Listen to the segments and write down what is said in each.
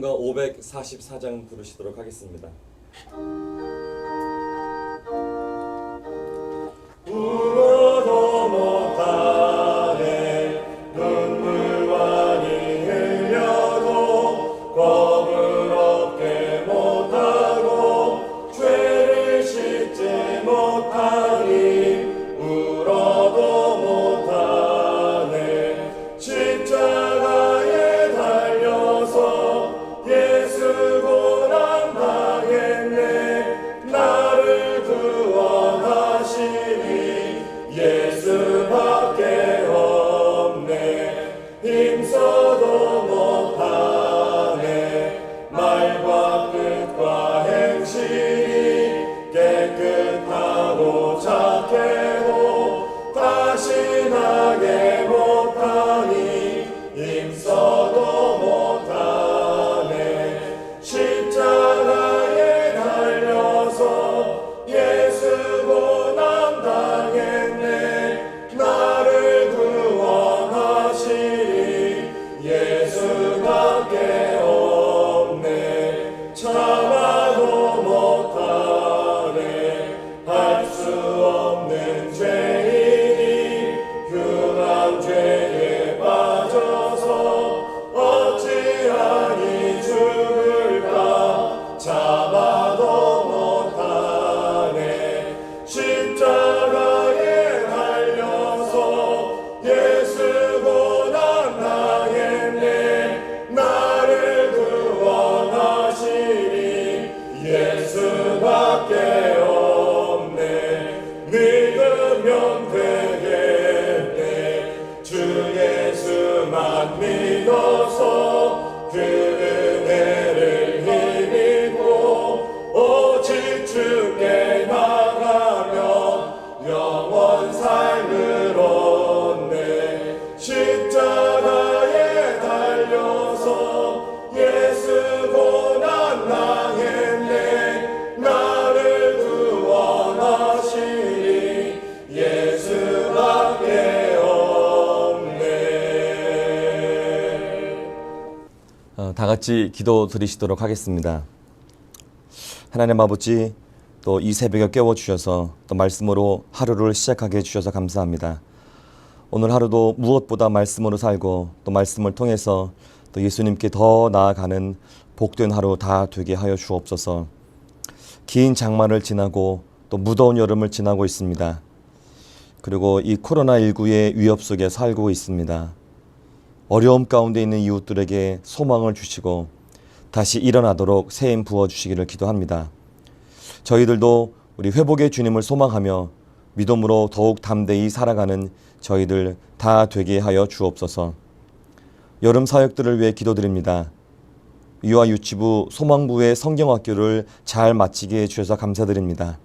찬송가 544장 부르시도록 하겠습니다. 울어도 못하네 눈물 많이 흘려도 겁을 얻게 못하고 죄를 씻지 못하니 울어도 못하네 십자가에 달려서 예수 고난 당했네 나를 구원하시니 예수밖에 없네 힘써도 못하네 말과 뜻과 행실이 깨끗하고 착해도 다시 나게 못하니 힘써도 못하네 십자가에 달려서 예수 고난 당했네 나를 구원하시니 예수밖에 없네 참아도 못하네 할 수 없는 죄인이 흉한 죄에 빠져서 어찌하니 죽을까 참아도 못하네 십자가에 달려서 예수 고난 당했네 나를 구원하시니 예수밖에 없네 믿으면 되겠네 주 예수만 믿어서 그 은혜를 힘입고 오직 주께 나가면 영원 삶을 얻네 십자가에 달려서 예수 고난 당했네 나를 구원하시니 예수밖에 없네. 다 같이 기도 드리시도록 하겠습니다. 하나님 아버지, 또 이 새벽에 깨워주셔서 또 말씀으로 하루를 시작하게 해주셔서 감사합니다. 오늘 하루도 무엇보다 말씀으로 살고 또 말씀을 통해서 또 예수님께 더 나아가는 복된 하루 다 되게 하여 주옵소서. 긴 장마를 지나고 또 무더운 여름을 지나고 있습니다. 그리고 이 코로나19의 위협 속에 살고 있습니다. 어려움 가운데 있는 이웃들에게 소망을 주시고 다시 일어나도록 새 힘 부어주시기를 기도합니다. 저희들도 우리 회복의 주님을 소망하며 믿음으로 더욱 담대히 살아가는 저희들 다 되게 하여 주옵소서. 여름 사역들을 위해 기도드립니다. 유아 유치부 소망부의 성경학교를 잘 마치게 해주셔서 감사드립니다.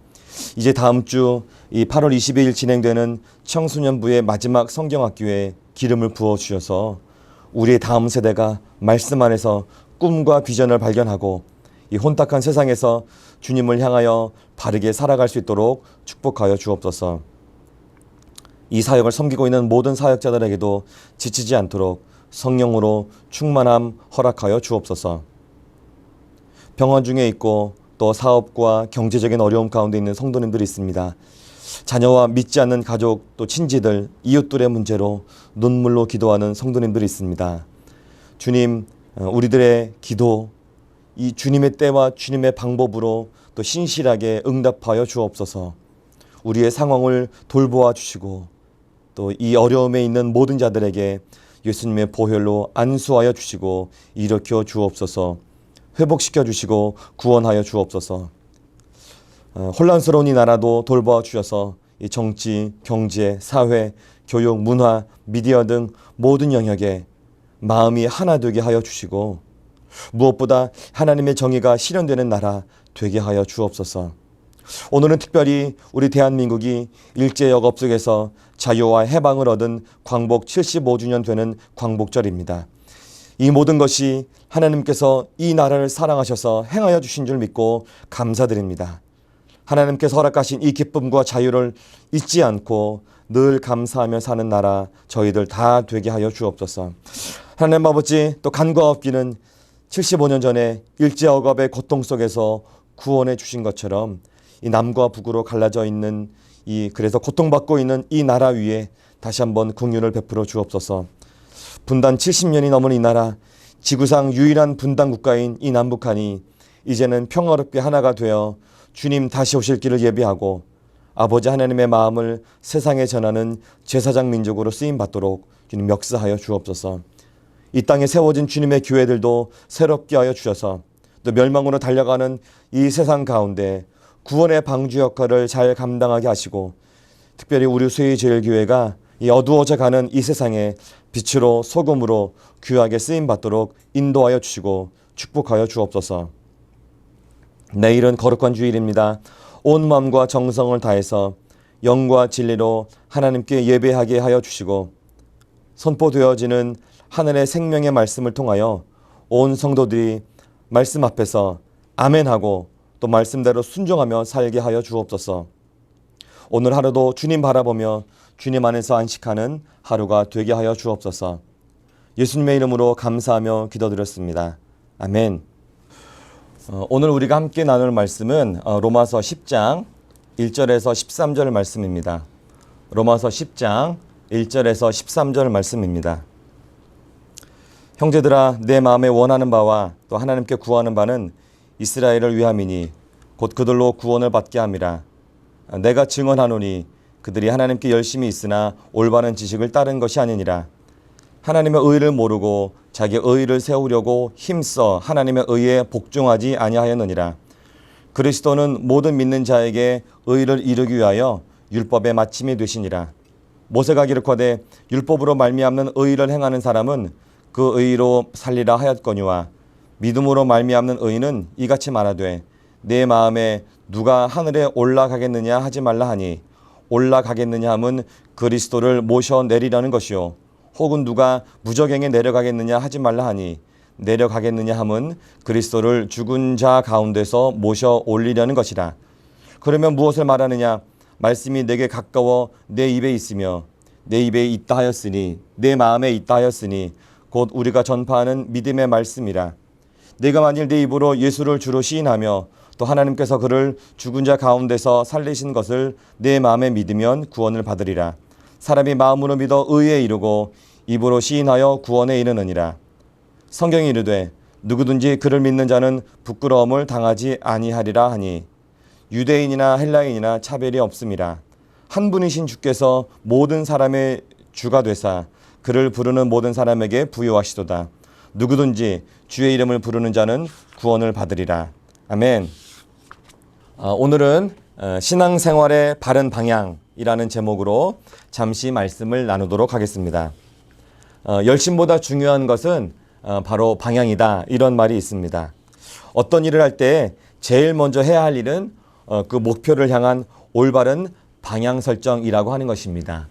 이제 다음 주 이 8월 20일 진행되는 청소년부의 마지막 성경학교에 기름을 부어주셔서 우리의 다음 세대가 말씀 안에서 꿈과 비전을 발견하고 이 혼탁한 세상에서 주님을 향하여 바르게 살아갈 수 있도록 축복하여 주옵소서. 이 사역을 섬기고 있는 모든 사역자들에게도 지치지 않도록 성령으로 충만함 허락하여 주옵소서. 병원 중에 있고 또 사업과 경제적인 어려움 가운데 있는 성도님들이 있습니다. 자녀와 믿지 않는 가족 또 친지들 이웃들의 문제로 눈물로 기도하는 성도님들이 있습니다. 주님, 우리들의 기도 이 주님의 때와 주님의 방법으로 또 신실하게 응답하여 주옵소서. 우리의 상황을 돌보아 주시고 또 이 어려움에 있는 모든 자들에게 예수님의 보혈로 안수하여 주시고 일으켜 주옵소서. 회복시켜 주시고 구원하여 주옵소서. 혼란스러운 이 나라도 돌보아 주셔서 이 정치, 경제, 사회, 교육, 문화, 미디어 등 모든 영역에 마음이 하나 되게 하여 주시고 무엇보다 하나님의 정의가 실현되는 나라 되게 하여 주옵소서. 오늘은 특별히 우리 대한민국이 일제역업 속에서 자유와 해방을 얻은 광복 75주년 되는 광복절입니다. 이 모든 것이 하나님께서 이 나라를 사랑하셔서 행하여 주신 줄 믿고 감사드립니다. 하나님께서 허락하신 이 기쁨과 자유를 잊지 않고 늘 감사하며 사는 나라 저희들 다 되게 하여 주옵소서. 하나님 아버지, 또 간과 없기는 75년 전에 일제억압의 고통 속에서 구원해 주신 것처럼 이 남과 북으로 갈라져 있는 그래서 고통받고 있는 이 나라 위에 다시 한번 긍휼을 베풀어 주옵소서. 분단 70년이 넘은 이 나라, 지구상 유일한 분단 국가인 이 남북한이 이제는 평화롭게 하나가 되어 주님 다시 오실 길을 예비하고 아버지 하나님의 마음을 세상에 전하는 제사장 민족으로 쓰임 받도록 주님 역사하여 주옵소서. 이 땅에 세워진 주님의 교회들도 새롭게 하여 주셔서 또 멸망으로 달려가는 이 세상 가운데 구원의 방주 역할을 잘 감당하게 하시고 특별히 우리 쇠의제일교회가 이 어두워져 가는 이 세상에 빛으로 소금으로 귀하게 쓰임 받도록 인도하여 주시고 축복하여 주옵소서. 내일은 거룩한 주일입니다. 온 마음과 정성을 다해서 영과 진리로 하나님께 예배하게 하여 주시고 선포되어지는 하늘의 생명의 말씀을 통하여 온 성도들이 말씀 앞에서 아멘하고 또 말씀대로 순종하며 살게 하여 주옵소서. 오늘 하루도 주님 바라보며 주님 안에서 안식하는 하루가 되게 하여 주옵소서. 예수님의 이름으로 감사하며 기도드렸습니다. 아멘. 오늘 우리가 함께 나눌 말씀은 로마서 10장 1절에서 13절 말씀입니다. 로마서 10장 1절에서 13절 말씀입니다. 형제들아, 내 마음에 원하는 바와 또 하나님께 구하는 바는 이스라엘을 위함이니 곧 그들로 구원을 받게 함이라. 내가 증언하노니 그들이 하나님께 열심히 있으나 올바른 지식을 따른 것이 아니니라. 하나님의 의를 모르고 자기 의를 세우려고 힘써 하나님의 의에 복종하지 아니하였느니라. 그리스도는 모든 믿는 자에게 의를 이루기 위하여 율법의 마침이 되시니라. 모세가 기록하되 율법으로 말미암는 의를 행하는 사람은 그 의로 살리라 하였거니와 믿음으로 말미암는 의는 이같이 말하되 내 마음에 누가 하늘에 올라가겠느냐 하지 말라 하니 올라가겠느냐 함은 그리스도를 모셔내리라는 것이요 혹은 누가 무저갱에 내려가겠느냐 하지 말라 하니 내려가겠느냐 함은 그리스도를 죽은 자 가운데서 모셔 올리려는 것이라. 그러면 무엇을 말하느냐? 말씀이 내게 가까워 내 입에 있으며 내 입에 있다 하였으니 내 마음에 있다 하였으니 곧 우리가 전파하는 믿음의 말씀이라. 내가 만일 내 입으로 예수를 주로 시인하며 또 하나님께서 그를 죽은 자 가운데서 살리신 것을 내 마음에 믿으면 구원을 받으리라. 사람이 마음으로 믿어 의에 이르고 입으로 시인하여 구원에 이르느니라. 성경이 이르되 누구든지 그를 믿는 자는 부끄러움을 당하지 아니하리라 하니 유대인이나 헬라인이나 차별이 없음이라. 한 분이신 주께서 모든 사람의 주가 되사 그를 부르는 모든 사람에게 부요하시도다. 누구든지 주의 이름을 부르는 자는 구원을 받으리라. 아멘. 오늘은 신앙생활의 바른 방향이라는 제목으로 잠시 말씀을 나누도록 하겠습니다. 열심보다 중요한 것은 바로 방향이다, 이런 말이 있습니다. 어떤 일을 할 때 제일 먼저 해야 할 일은 그 목표를 향한 올바른 방향 설정이라고 하는 것입니다.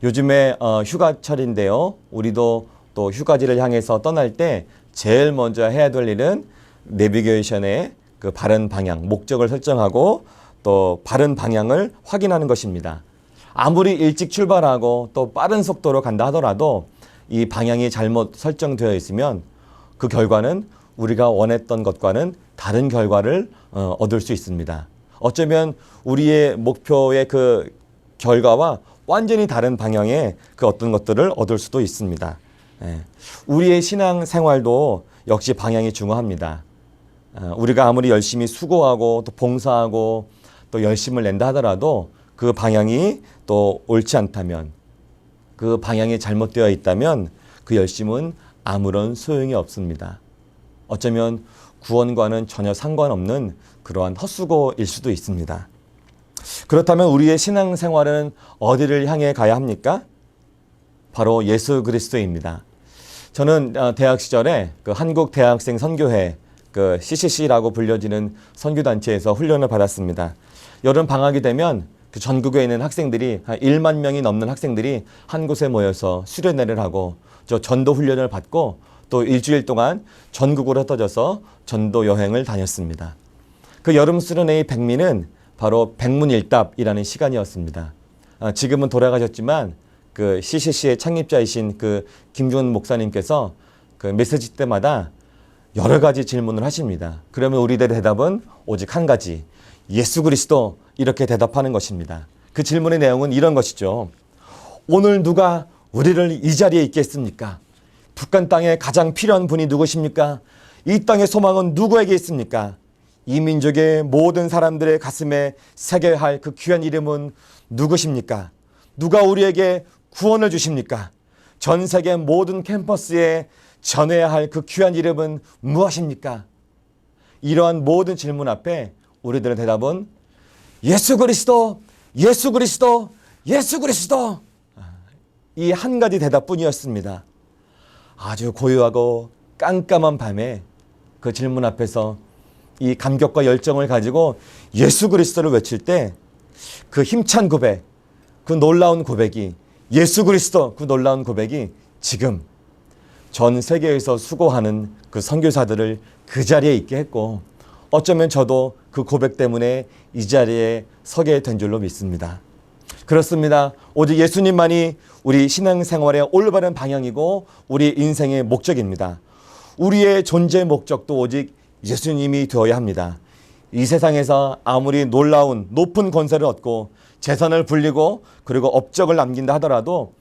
요즘에 휴가철인데요. 우리도 또 휴가지를 향해서 떠날 때 제일 먼저 해야 될 일은 내비게이션의 그 바른 방향, 목적을 설정하고 또 바른 방향을 확인하는 것입니다. 아무리 일찍 출발하고 또 빠른 속도로 간다 하더라도 이 방향이 잘못 설정되어 있으면 그 결과는 우리가 원했던 것과는 다른 결과를 얻을 수 있습니다. 어쩌면 우리의 목표의 그 결과와 완전히 다른 방향의 그 어떤 것들을 얻을 수도 있습니다. 우리의 신앙 생활도 역시 방향이 중요합니다. 우리가 아무리 열심히 수고하고 또 봉사하고 또 열심을 낸다 하더라도 그 방향이 또 옳지 않다면, 그 방향이 잘못되어 있다면 그 열심은 아무런 소용이 없습니다. 어쩌면 구원과는 전혀 상관없는 그러한 헛수고일 수도 있습니다. 그렇다면 우리의 신앙생활은 어디를 향해 가야 합니까? 바로 예수 그리스도입니다. 저는 대학 시절에 그 한국 대학생 선교회, 그 CCC라고 불려지는 선교단체에서 훈련을 받았습니다. 여름 방학이 되면 그 전국에 있는 학생들이 한 1만 명이 넘는 학생들이 한 곳에 모여서 수련회를 하고 저 전도 훈련을 받고 또 일주일 동안 전국으로 흩어져서 전도 여행을 다녔습니다. 그 여름 수련회의 백미는 바로 백문일답이라는 시간이었습니다. 지금은 돌아가셨지만 그 CCC의 창립자이신 그 김준 목사님께서 그 메시지 때마다 여러 가지 질문을 하십니다. 그러면 우리들의 대답은 오직 한 가지, 예수 그리스도, 이렇게 대답하는 것입니다. 그 질문의 내용은 이런 것이죠. 오늘 누가 우리를 이 자리에 있게 했습니까? 북한 땅에 가장 필요한 분이 누구십니까? 이 땅의 소망은 누구에게 있습니까? 이 민족의 모든 사람들의 가슴에 새겨야 할 그 귀한 이름은 누구십니까? 누가 우리에게 구원을 주십니까? 전 세계 모든 캠퍼스에 전해야 할 그 귀한 이름은 무엇입니까? 이러한 모든 질문 앞에 우리들의 대답은 예수 그리스도, 예수 그리스도, 예수 그리스도, 이 한 가지 대답뿐이었습니다. 아주 고요하고 깜깜한 밤에 그 질문 앞에서 이 감격과 열정을 가지고 예수 그리스도를 외칠 때 그 힘찬 고백, 그 놀라운 고백이, 예수 그리스도, 그 놀라운 고백이 지금 전 세계에서 수고하는 그 선교사들을 그 자리에 있게 했고, 어쩌면 저도 그 고백 때문에 이 자리에 서게 된 줄로 믿습니다. 그렇습니다. 오직 예수님만이 우리 신앙생활의 올바른 방향이고 우리 인생의 목적입니다. 우리의 존재 목적도 오직 예수님이 되어야 합니다. 이 세상에서 아무리 놀라운 높은 권세를 얻고 재산을 불리고 그리고 업적을 남긴다 하더라도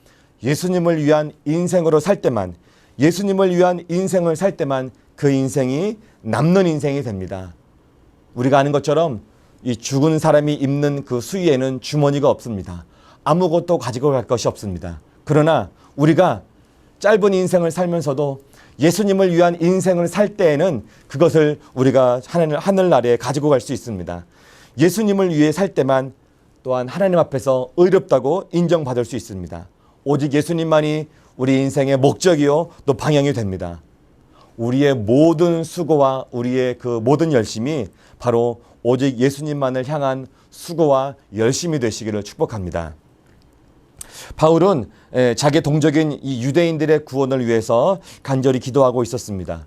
예수님을 위한 인생으로 살 때만, 예수님을 위한 인생을 살 때만 그 인생이 남는 인생이 됩니다. 우리가 아는 것처럼 이 죽은 사람이 입는 그 수의에는 주머니가 없습니다. 아무것도 가지고 갈 것이 없습니다. 그러나 우리가 짧은 인생을 살면서도 예수님을 위한 인생을 살 때에는 그것을 우리가 하늘나라에 가지고 갈 수 있습니다. 예수님을 위해 살 때만 또한 하나님 앞에서 의롭다고 인정받을 수 있습니다. 오직 예수님만이 우리 인생의 목적이요 또 방향이 됩니다. 우리의 모든 수고와 우리의 그 모든 열심이 바로 오직 예수님만을 향한 수고와 열심이 되시기를 축복합니다. 바울은 자기 동족인 이 유대인들의 구원을 위해서 간절히 기도하고 있었습니다.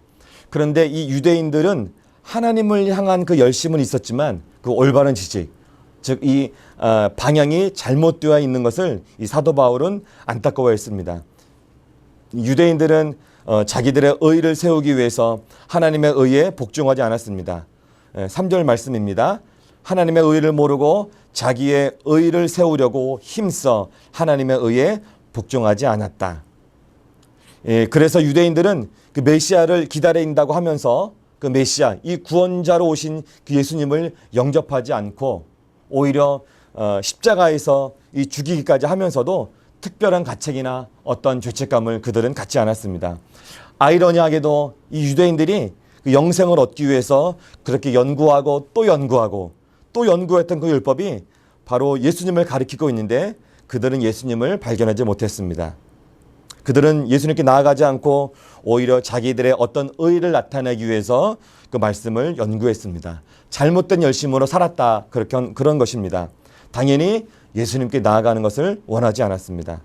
그런데 이 유대인들은 하나님을 향한 그 열심은 있었지만 그 올바른 지식, 즉 이 방향이 잘못되어 있는 것을 이 사도 바울은 안타까워했습니다. 유대인들은 자기들의 의를 세우기 위해서 하나님의 의에 복종하지 않았습니다. 3절 말씀입니다. 하나님의 의를 모르고 자기의 의를 세우려고 힘써 하나님의 의에 복종하지 않았다. 그래서 유대인들은 그 메시아를 기다린다고 하면서 그 메시아, 이 구원자로 오신 그 예수님을 영접하지 않고 오히려 십자가에서 이 죽이기까지 하면서도 특별한 가책이나 어떤 죄책감을 그들은 갖지 않았습니다. 아이러니하게도 이 유대인들이 그 영생을 얻기 위해서 그렇게 연구하고 또 연구하고 또 연구했던 그 율법이 바로 예수님을 가리키고 있는데 그들은 예수님을 발견하지 못했습니다. 그들은 예수님께 나아가지 않고 오히려 자기들의 어떤 의의를 나타내기 위해서 그 말씀을 연구했습니다. 잘못된 열심으로 살았다. 그런 것입니다. 당연히 예수님께 나아가는 것을 원하지 않았습니다.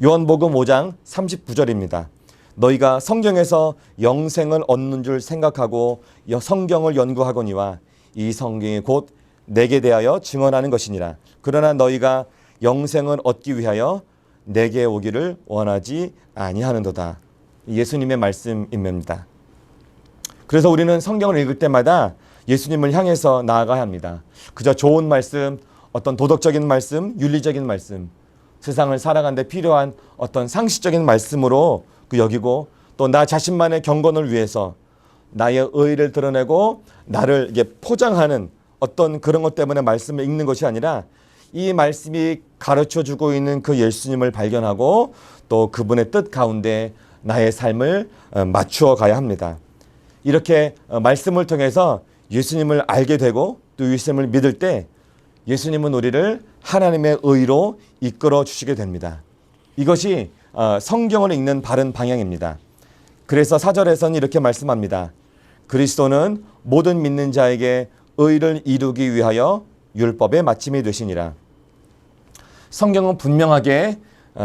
요한복음 5장 39절입니다. 너희가 성경에서 영생을 얻는 줄 생각하고 성경을 연구하거니와 이 성경이 곧 내게 대하여 증언하는 것이니라. 그러나 너희가 영생을 얻기 위하여 내게 오기를 원하지 아니하는도다. 예수님의 말씀입니다. 그래서 우리는 성경을 읽을 때마다 예수님을 향해서 나아가야 합니다. 그저 좋은 말씀, 어떤 도덕적인 말씀, 윤리적인 말씀, 세상을 살아가는 데 필요한 어떤 상식적인 말씀으로 여기고 또 나 자신만의 경건을 위해서 나의 의의를 드러내고 나를 이게 포장하는 어떤 그런 것 때문에 말씀을 읽는 것이 아니라 이 말씀이 가르쳐주고 있는 그 예수님을 발견하고 또 그분의 뜻 가운데 나의 삶을 맞추어 가야 합니다. 이렇게 말씀을 통해서 예수님을 알게 되고 또 예수님을 믿을 때 예수님은 우리를 하나님의 의로 이끌어 주시게 됩니다. 이것이 성경을 읽는 바른 방향입니다. 그래서 4절에서는 이렇게 말씀합니다. 그리스도는 모든 믿는 자에게 의를 이루기 위하여 율법의 마침이 되시니라. 성경은 분명하게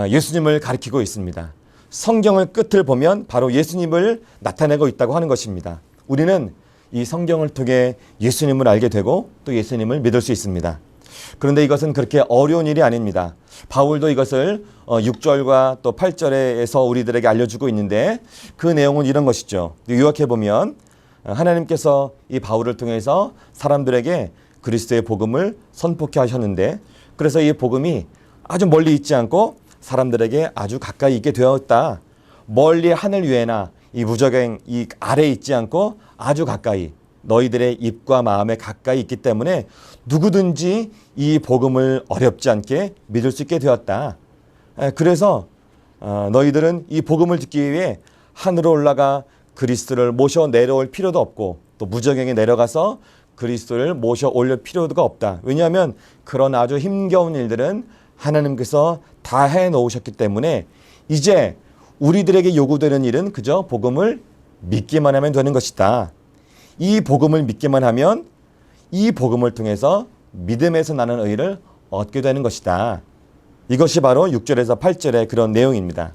예수님을 가리키고 있습니다. 성경의 끝을 보면 바로 예수님을 나타내고 있다고 하는 것입니다. 우리는 이 성경을 통해 예수님을 알게 되고 또 예수님을 믿을 수 있습니다. 그런데 이것은 그렇게 어려운 일이 아닙니다. 바울도 이것을 6절과 또 8절에서 우리들에게 알려주고 있는데 그 내용은 이런 것이죠. 요약해 보면 하나님께서 이 바울을 통해서 사람들에게 그리스도의 복음을 선포케 하셨는데, 그래서 이 복음이 아주 멀리 있지 않고 사람들에게 아주 가까이 있게 되었다. 멀리 하늘 위에나 이 무저갱 이 아래에 있지 않고 아주 가까이, 너희들의 입과 마음에 가까이 있기 때문에 누구든지 이 복음을 어렵지 않게 믿을 수 있게 되었다. 그래서 너희들은 이 복음을 듣기 위해 하늘로 올라가 그리스도를 모셔 내려올 필요도 없고, 또 무저갱에 내려가서 그리스도를 모셔 올릴 필요가 없다. 왜냐하면 그런 아주 힘겨운 일들은 하나님께서 다 해놓으셨기 때문에 이제 우리들에게 요구되는 일은 그저 복음을 믿기만 하면 되는 것이다. 이 복음을 믿기만 하면 이 복음을 통해서 믿음에서 나는 의를 얻게 되는 것이다. 이것이 바로 6절에서 8절의 그런 내용입니다.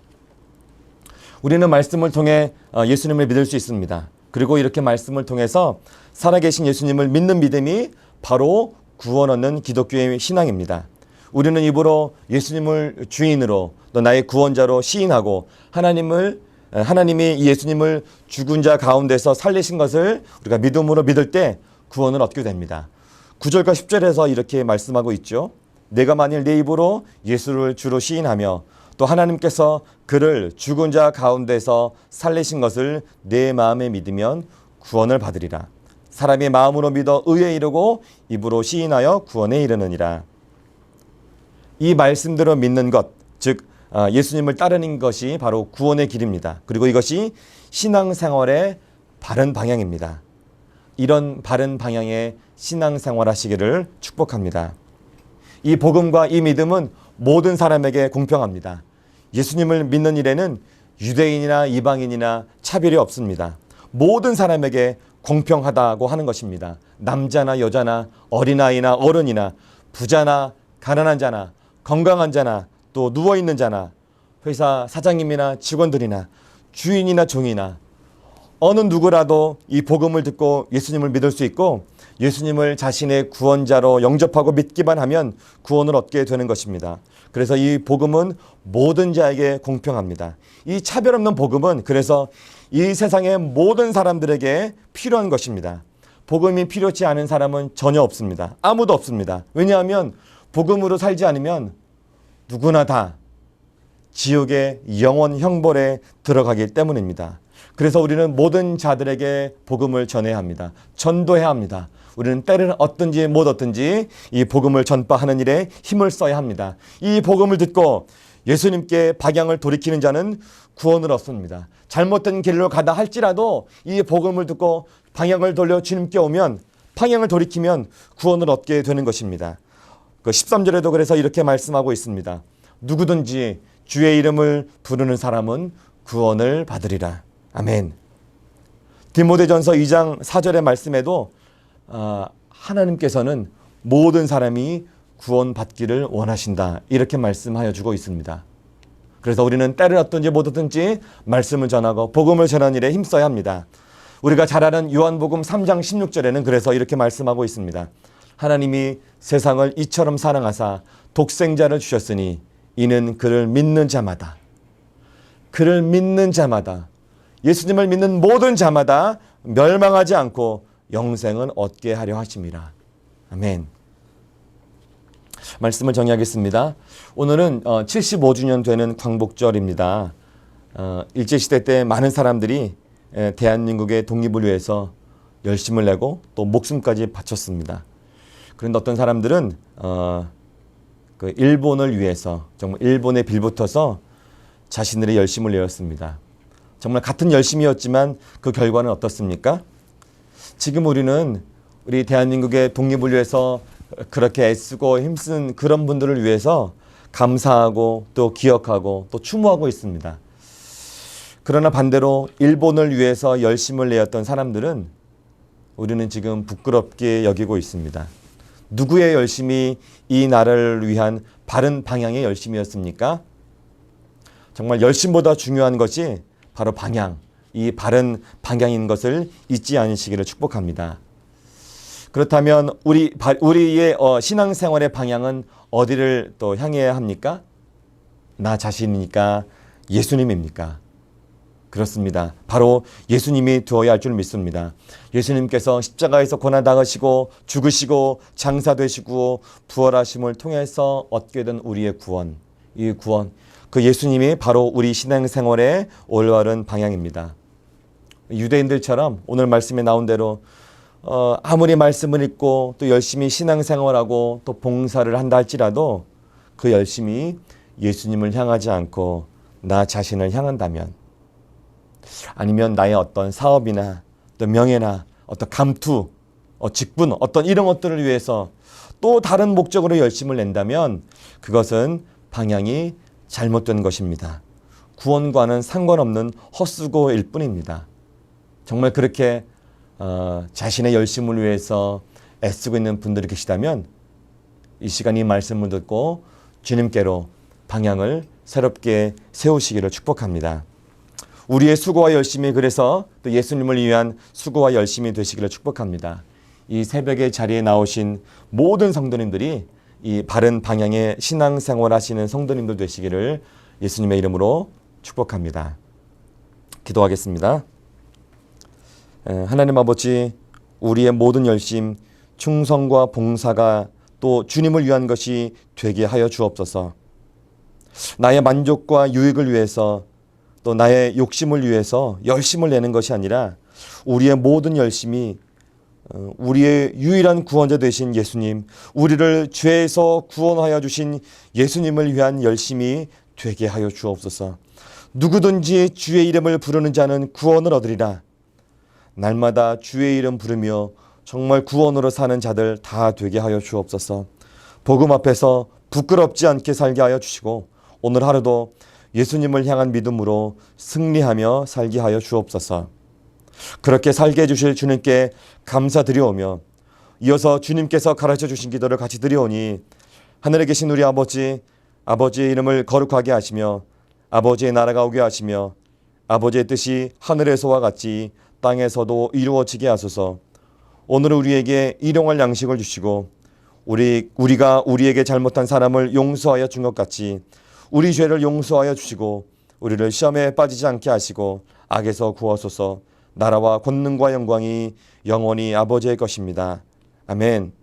우리는 말씀을 통해 예수님을 믿을 수 있습니다. 그리고 이렇게 말씀을 통해서 살아계신 예수님을 믿는 믿음이 바로 구원 얻는 기독교의 신앙입니다. 우리는 입으로 예수님을 주인으로, 또 나의 구원자로 시인하고 하나님이 예수님을 죽은 자 가운데서 살리신 것을 우리가 믿음으로 믿을 때 구원을 얻게 됩니다. 9절과 10절에서 이렇게 말씀하고 있죠. 내가 만일 내 입으로 예수를 주로 시인하며 또 하나님께서 그를 죽은 자 가운데서 살리신 것을 내 마음에 믿으면 구원을 받으리라. 사람이 마음으로 믿어 의에 이르고 입으로 시인하여 구원에 이르느니라. 이 말씀대로 믿는 것, 즉 예수님을 따르는 것이 바로 구원의 길입니다. 그리고 이것이 신앙생활의 바른 방향입니다. 이런 바른 방향의 신앙생활 하시기를 축복합니다. 이 복음과 이 믿음은 모든 사람에게 공평합니다. 예수님을 믿는 일에는 유대인이나 이방인이나 차별이 없습니다. 모든 사람에게 공평하다고 하는 것입니다. 남자나 여자나 어린아이나 어른이나 부자나 가난한 자나 건강한 자나 또 누워있는 자나 회사 사장님이나 직원들이나 주인이나 종이나 어느 누구라도 이 복음을 듣고 예수님을 믿을 수 있고 예수님을 자신의 구원자로 영접하고 믿기만 하면 구원을 얻게 되는 것입니다. 그래서 이 복음은 모든 자에게 공평합니다. 이 차별 없는 복음은 그래서 이 세상의 모든 사람들에게 필요한 것입니다. 복음이 필요치 않은 사람은 전혀 없습니다. 아무도 없습니다. 왜냐하면 복음으로 살지 않으면 누구나 다 지옥의 영원 형벌에 들어가기 때문입니다. 그래서 우리는 모든 자들에게 복음을 전해야 합니다. 전도해야 합니다. 우리는 때를 얻든지 못 얻든지 이 복음을 전파하는 일에 힘을 써야 합니다. 이 복음을 듣고 예수님께 방향을 돌이키는 자는 구원을 얻습니다. 잘못된 길로 가다 할지라도 이 복음을 듣고 방향을 돌려 주님께 오면, 방향을 돌이키면 구원을 얻게 되는 것입니다. 그 13절에도 그래서 이렇게 말씀하고 있습니다. 누구든지 주의 이름을 부르는 사람은 구원을 받으리라. 아멘. 디모데전서 2장 4절의 말씀에도 하나님께서는 모든 사람이 구원받기를 원하신다, 이렇게 말씀하여 주고 있습니다. 그래서 우리는 때를 얻든지 못 얻든지 말씀을 전하고 복음을 전하는 일에 힘써야 합니다. 우리가 잘 아는 요한복음 3장 16절에는 그래서 이렇게 말씀하고 있습니다. 하나님이 세상을 이처럼 사랑하사 독생자를 주셨으니 이는 그를 믿는 자마다, 그를 믿는 자마다, 예수님을 믿는 모든 자마다 멸망하지 않고 영생은 얻게 하려 하심이라. 아멘. 말씀을 정리하겠습니다. 오늘은 75주년 되는 광복절입니다. 일제시대 때 많은 사람들이 대한민국의 독립을 위해서 열심을 내고 또 목숨까지 바쳤습니다. 그런데 어떤 사람들은 그 일본을 위해서 정말 일본에 빌붙어서 자신들의 열심을 내었습니다. 정말 같은 열심이었지만 그 결과는 어떻습니까? 지금 우리는 우리 대한민국의 독립을 위해서 그렇게 애쓰고 힘쓴 그런 분들을 위해서 감사하고 또 기억하고 또 추모하고 있습니다. 그러나 반대로 일본을 위해서 열심을 내었던 사람들은 우리는 지금 부끄럽게 여기고 있습니다. 누구의 열심이 이 나라를 위한 바른 방향의 열심이었습니까? 정말 열심보다 중요한 것이 바로 방향, 이 바른 방향인 것을 잊지 않으시기를 축복합니다. 그렇다면 우리의 신앙생활의 방향은 어디를 또 향해야 합니까? 나 자신이니까? 예수님입니까? 그렇습니다. 바로 예수님이 되어야 할 줄 믿습니다. 예수님께서 십자가에서 고난당하시고 죽으시고 장사되시고 부활하심을 통해서 얻게 된 우리의 구원, 이 구원, 그 예수님이 바로 우리 신앙생활의 올바른 방향입니다. 유대인들처럼 오늘 말씀에 나온 대로 아무리 말씀을 읽고 또 열심히 신앙생활하고 또 봉사를 한다 할지라도 그 열심히 예수님을 향하지 않고 나 자신을 향한다면, 아니면 나의 어떤 사업이나 또 명예나 어떤 감투, 직분, 어떤 이런 것들을 위해서 또 다른 목적으로 열심을 낸다면 그것은 방향이 잘못된 것입니다. 구원과는 상관없는 헛수고일 뿐입니다. 정말 그렇게 자신의 열심을 위해서 애쓰고 있는 분들이 계시다면 이 시간 이 말씀을 듣고 주님께로 방향을 새롭게 세우시기를 축복합니다. 우리의 수고와 열심이 그래서 또 예수님을 위한 수고와 열심이 되시기를 축복합니다. 이 새벽의 자리에 나오신 모든 성도님들이 이 바른 방향의 신앙생활 하시는 성도님들 되시기를 예수님의 이름으로 축복합니다. 기도하겠습니다. 하나님 아버지, 우리의 모든 열심, 충성과 봉사가 또 주님을 위한 것이 되게 하여 주옵소서. 나의 만족과 유익을 위해서 또 나의 욕심을 위해서 열심을 내는 것이 아니라 우리의 모든 열심이 우리의 유일한 구원자 되신 예수님, 우리를 죄에서 구원하여 주신 예수님을 위한 열심이 되게 하여 주옵소서. 누구든지 주의 이름을 부르는 자는 구원을 얻으리라. 날마다 주의 이름 부르며 정말 구원으로 사는 자들 다 되게 하여 주옵소서. 복음 앞에서 부끄럽지 않게 살게 하여 주시고 오늘 하루도 예수님을 향한 믿음으로 승리하며 살게 하여 주옵소서. 그렇게 살게 해주실 주님께 감사드리오며 이어서 주님께서 가르쳐 주신 기도를 같이 드리오니, 하늘에 계신 우리 아버지, 아버지의 이름을 거룩하게 하시며 아버지의 나라가 오게 하시며 아버지의 뜻이 하늘에서와 같이 땅에서도 이루어지게 하소서. 오늘 우리에게 일용할 양식을 주시고 우리가 우리에게 잘못한 사람을 용서하여 준 것 같이 우리 죄를 용서하여 주시고 우리를 시험에 빠지지 않게 하시고 악에서 구하소서. 나라와 권능과 영광이 영원히 아버지의 것입니다. 아멘.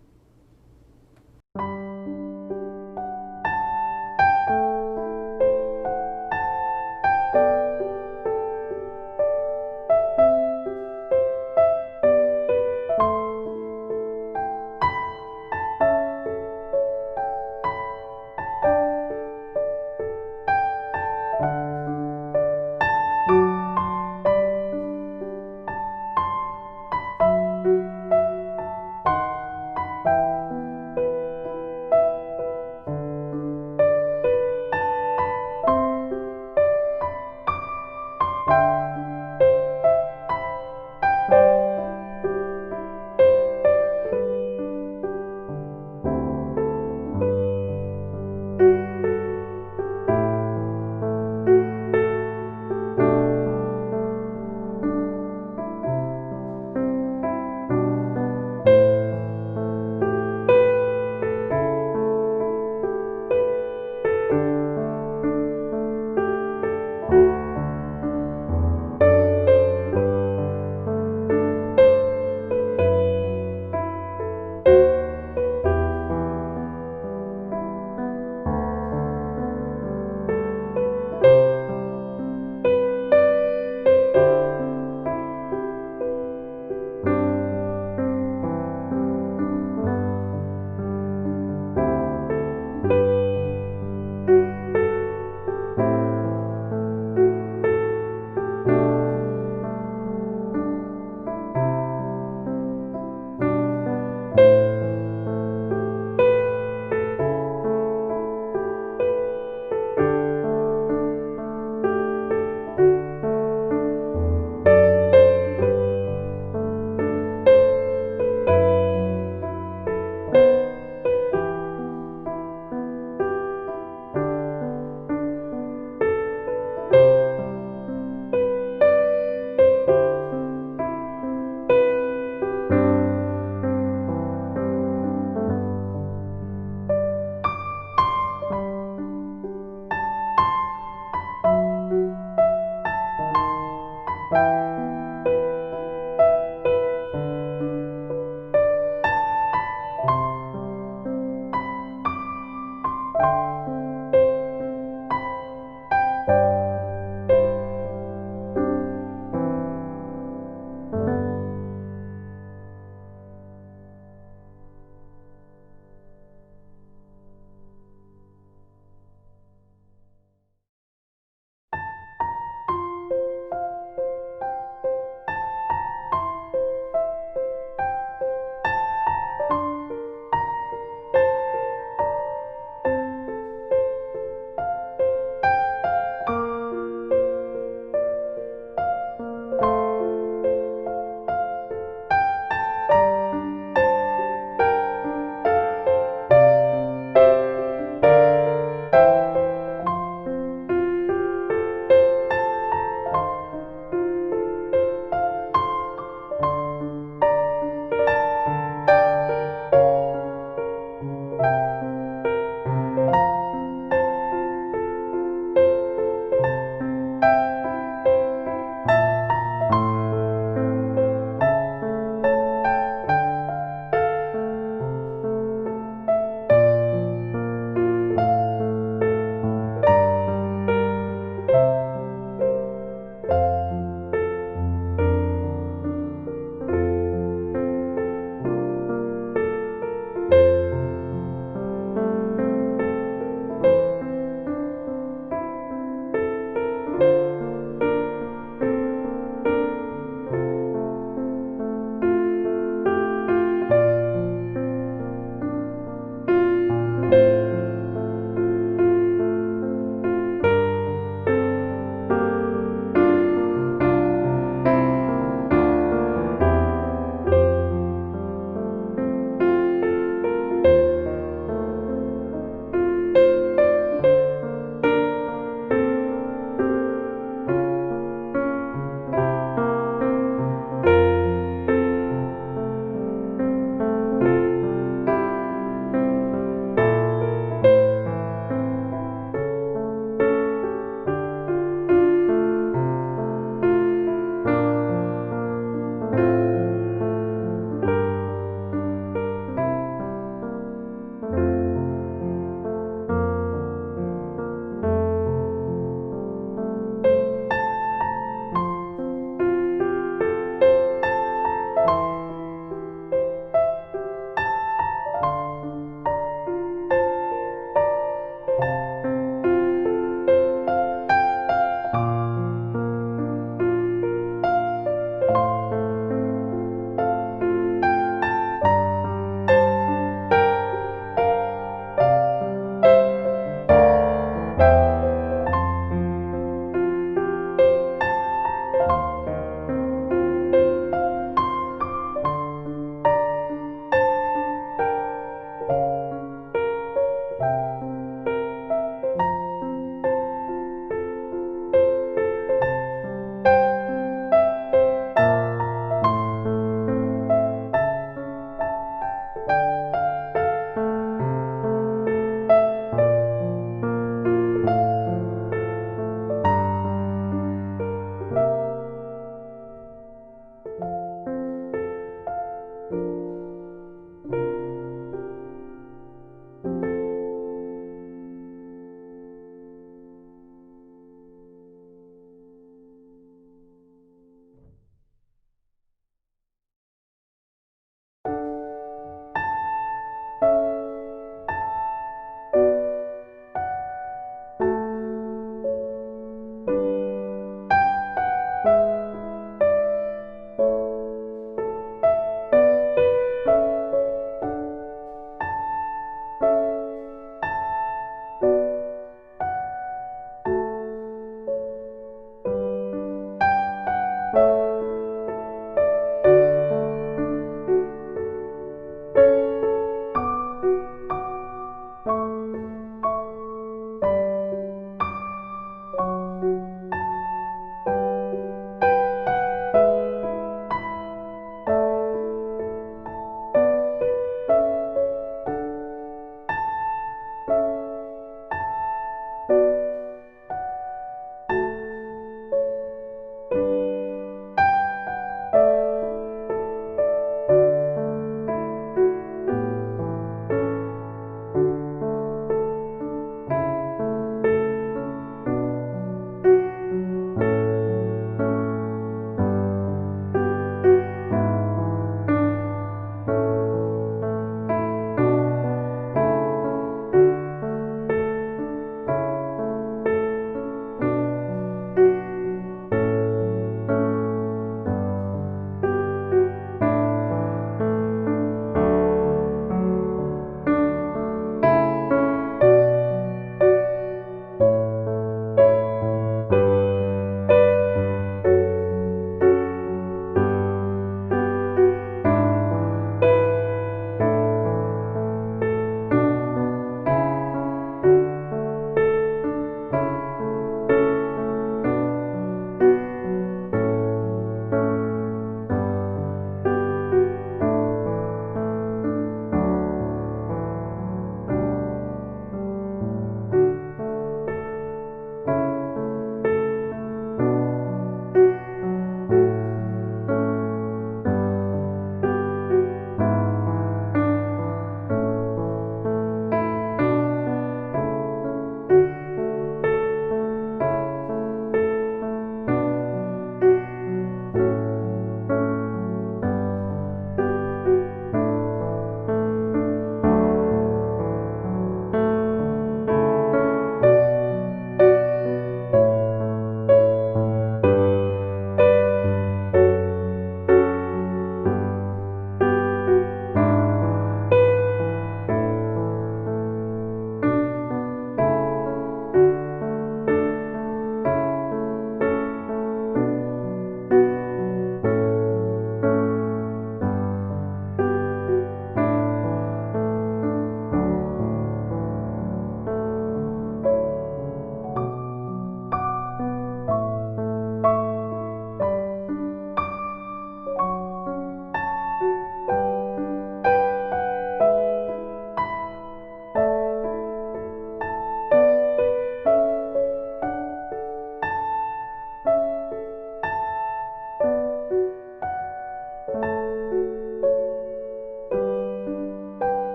주옵소서.